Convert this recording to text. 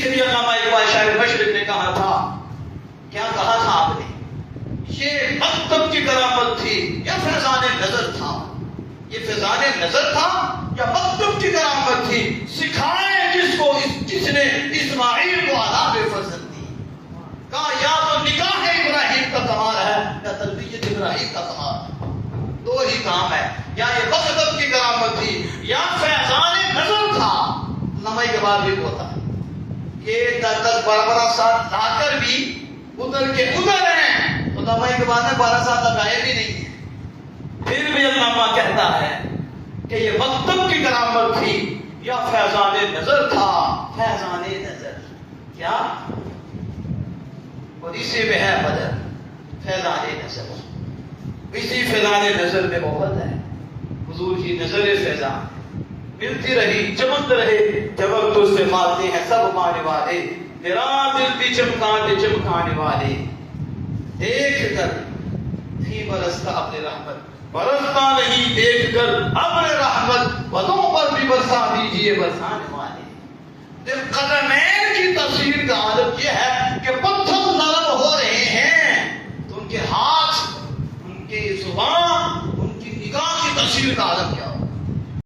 اسی لیے علامہ اقبال شاعر مشرق نے کہا تھا، کیا کہا تھا آپ نے؟ یہ مکتب کی کرامت تھی یا فیضان نظر تھا؟ یہ فیضان نظر تھا یا مکتب کی کرامت تھی؟ سکھائے جس کو جس نے اسماعیل کو آداب فرزند دی. کہا یا تو نکاح ابراہیم کا کمال ہے یا تربیت ابراہیم کا کمال ہے. دو ہی کام ہے، یا یہ مکتب کی کرامت تھی یا فیضان نظر تھا. علامہ اقبال بھی ہوتا ہے کہ 10-12 سال لا کر بھی ادھر کے ادھر ہیں. علامہ اقبال نے 12 سال لگائے بھی نہیں ہیں، پھر بھی علامہ کہتا ہے کہ یہ مکتب کی کرامت تھی یا فیضان نظر تھا. فیضان نظر کیا؟ اور اسی میں ہے بدر. فیضان نظر، اسی فیضان نظر میں محبت ہے. حضور کی نظر فیضان ملتی رہی، چمکتے رہے، چمک تو سے مانتے ہیں سب مانے والے. تیرا دل بھی چمکانے والے. دیکھ کر نہیں برستا اپنے رحمت، برستا نہیں دیکھ کر اپنے رحمت. بدوں پر بھی برسا دیجئے برسانے والے. دل قدمین کی تصویر کا عالم یہ ہے کہ